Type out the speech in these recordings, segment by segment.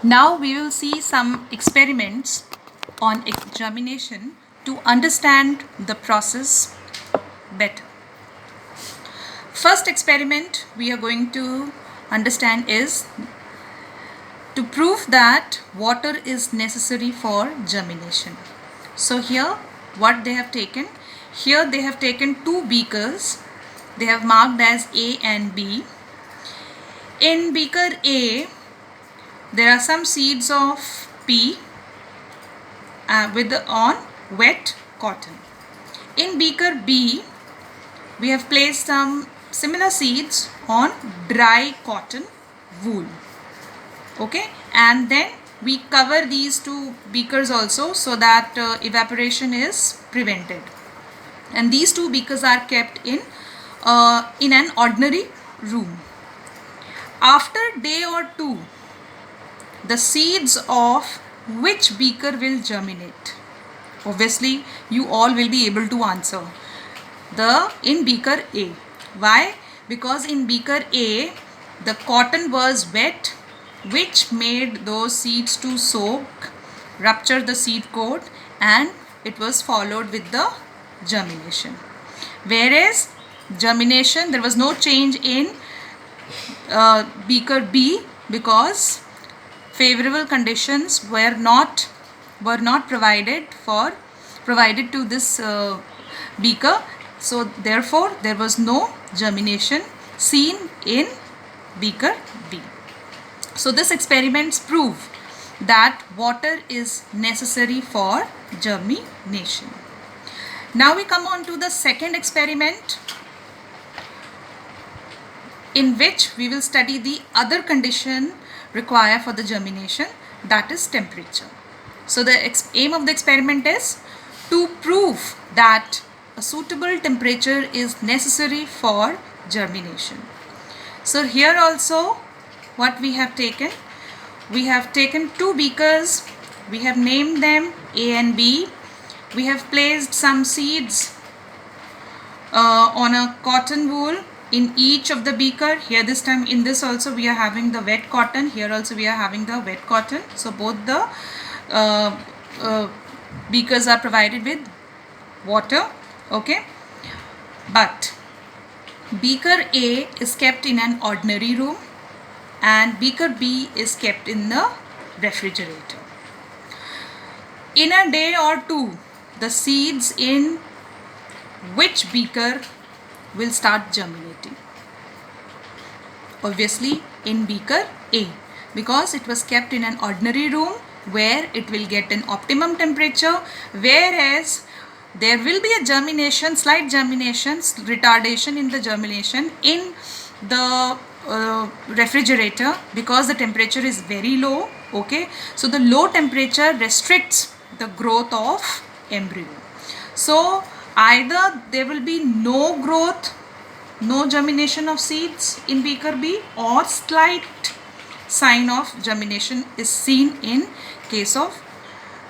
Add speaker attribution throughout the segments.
Speaker 1: Now we will see some experiments on germination to understand the process better. First experiment we are going to understand is to prove that water is necessary for germination. So here what they have taken, here they have taken two beakers. They have marked as A and B. In beaker A, there are some seeds of pea on wet cotton. In beaker B, we have placed some similar seeds on dry cotton wool. Okay, and then we cover these two beakers also so that evaporation is prevented. And these two beakers are kept in an ordinary room. After day or two, the seeds of which beaker will germinate? Obviously, you all will be able to answer. In beaker A. Why? Because in beaker A, the cotton was wet, which made those seeds to soak, rupture the seed coat, and it was followed with the germination. Whereas germination, there was no change in beaker B because favorable conditions were not provided to this beaker. So therefore there was no germination seen in beaker B. So this experiments prove that water is necessary for germination. Now we come on to the second experiment, in which we will study the other condition required for the germination, that is temperature. So the aim of the experiment is to prove that a suitable temperature is necessary for germination. So here also what we have taken two beakers, we have named them A and B. We have placed some seeds on a cotton wool in each of the beaker. Here this time in this also we are having the wet cotton, here also we are having the wet cotton. So both the beakers are provided with water. Okay, but beaker A is kept in an ordinary room and beaker B is kept in the refrigerator. In a day or two, the seeds in which beaker will start germinating? Obviously in beaker A, because it was kept in an ordinary room where it will get an optimum temperature, whereas there will be a germination, slight germination, retardation in the germination in the refrigerator because the temperature is very low. Okay, so the low temperature restricts the growth of embryo. So either there will be no growth, no germination of seeds in beaker B, or slight sign of germination is seen in case of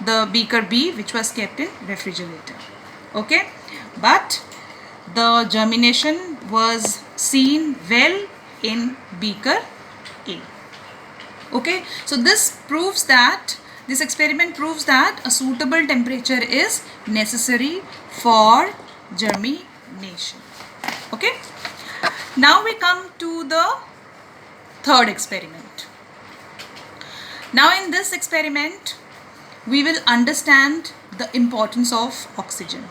Speaker 1: the beaker B, which was kept in refrigerator. Okay, but the germination was seen well in beaker A. Okay, so this experiment proves that a suitable temperature is necessary for germination. Okay, now we come to the third experiment. Now in this experiment we will understand the importance of oxygen.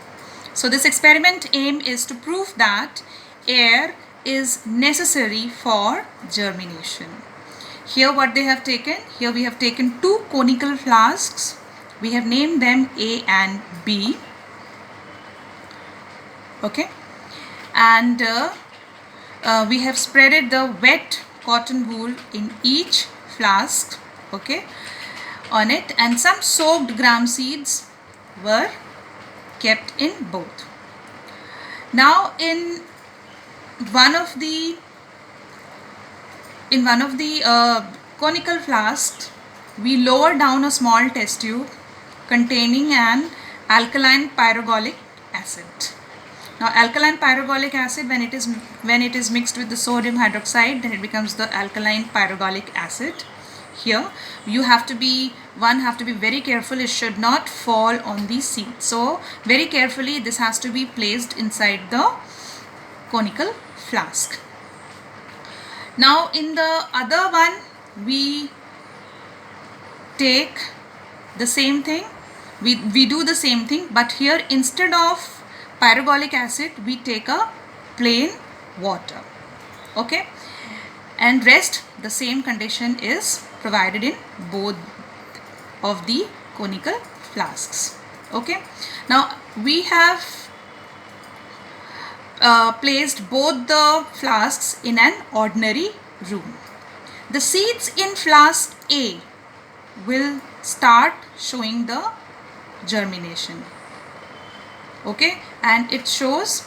Speaker 1: So this experiment aim is to prove that air is necessary for germination. Here what they have taken, here we have taken two conical flasks. We have named them A and B. Okay, and we have spreaded the wet cotton wool in each flask. Okay, on it, and some soaked gram seeds were kept in both. Now in one of the conical flasks, we lower down a small test tube containing an alkaline pyrogolic acid. Now alkaline pyrogolic acid, when it is mixed with the sodium hydroxide, then it becomes the alkaline pyrogolic acid. here. One have to be very careful. It should not fall on the seed. So very carefully this has to be placed inside the conical flask. Now in the other one we take the same thing. We do the same thing, but here instead of pyrogallic acid we take a plain water. Okay, and rest the same condition is provided in both of the conical flasks. Okay, now we have placed both the flasks in an ordinary room. The seeds in flask A will start showing the germination. Okay, and it shows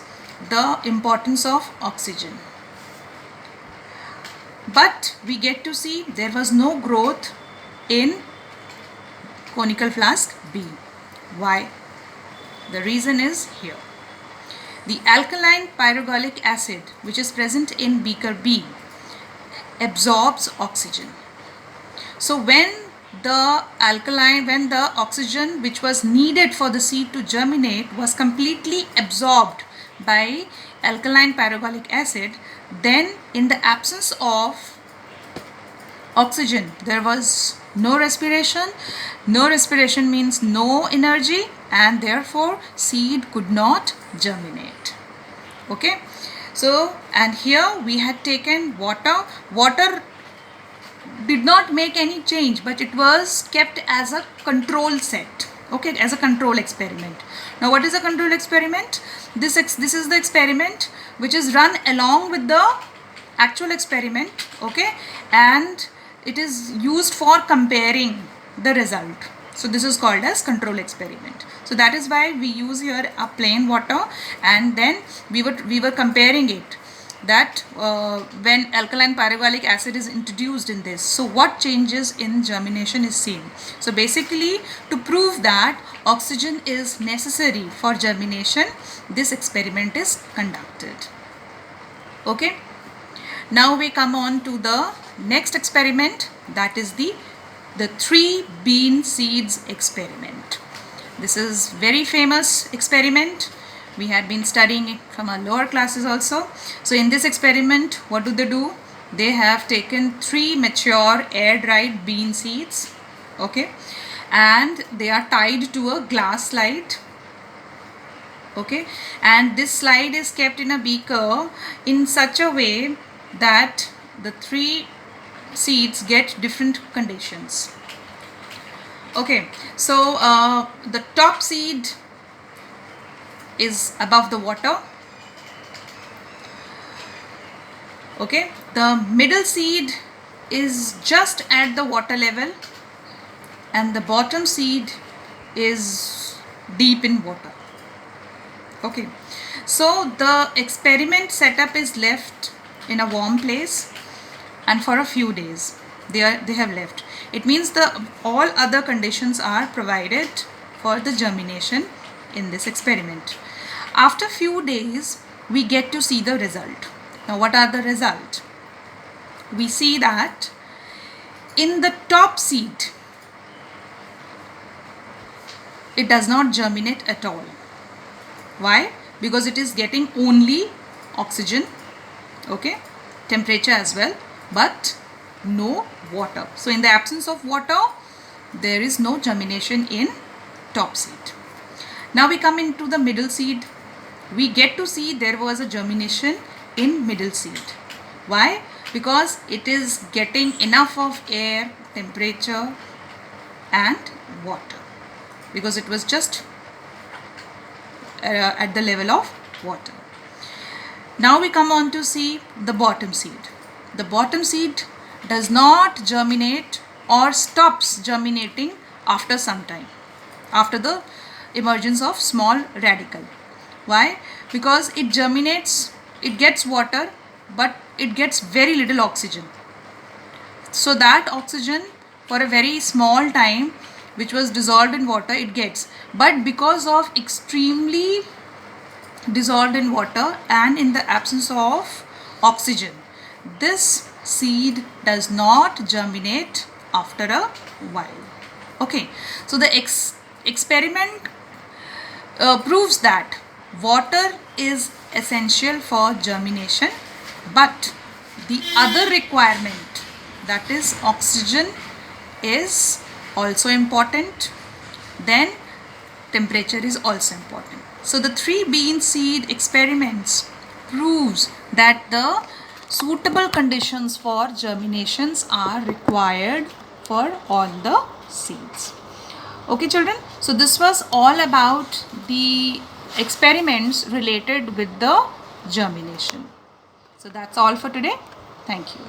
Speaker 1: the importance of oxygen. But we get to see there was no growth in conical flask B. Why? The reason is here. The alkaline pyrogallic acid which is present in beaker B absorbs oxygen. So when the oxygen which was needed for the seed to germinate was completely absorbed by alkaline pyrogallic acid, then in the absence of oxygen there was no respiration. No respiration means no energy, and therefore seed could not germinate. Okay, so and here we had taken water did not make any change, but it was kept as a control set. Okay, as a control experiment. Now what is a control experiment? This is the experiment which is run along with the actual experiment. Okay, and it is used for comparing the result. So this is called as control experiment. So that is why we use here a plain water, and then we were comparing it that when alkaline pyrogallic acid is introduced in this, so what changes in germination is seen. So basically, to prove that oxygen is necessary for germination, this experiment is conducted. Okay, now we come on to the next experiment, that is the 3 bean seeds experiment. This is very famous experiment. We had been studying it from our lower classes also. So in this experiment, what do? They have taken 3 mature air-dried bean seeds. Okay, and they are tied to a glass slide. Okay, and this slide is kept in a beaker in such a way that the 3 seeds get different conditions. Okay, so the top seed is above the water. Okay, the middle seed is just at the water level, and the bottom seed is deep in water. Okay, so the experiment setup is left in a warm place, and for a few days they have left. It means all other conditions are provided for the germination in this experiment. After few days we get to see the result. Now what are the result? We see that in the top seed it does not germinate at all. Why? Because it is getting only oxygen, okay, temperature as well, but no water. So in the absence of water there is no germination in top seed. Now we come into the middle seed. We get to see there was a germination in middle seed. Why? Because it is getting enough of air, temperature and water, because it was just at the level of water. Now we come on to see the bottom seed. The bottom seed does not germinate or stops germinating after some time, after the emergence of small radicle. Why? Because it germinates, it gets water, but it gets very little oxygen. So that oxygen for a very small time, which was dissolved in water, it gets. But because of extremely dissolved in water and in the absence of oxygen, this seed does not germinate after a while. Okay, so the experiment proves that water is essential for germination, but the other requirement, that is oxygen, is also important. Then temperature is also important. So the 3 bean seed experiments proves that the suitable conditions for germinations are required for all the seeds. Okay children, so this was all about the experiments related with the germination. So that's all for today. Thank you.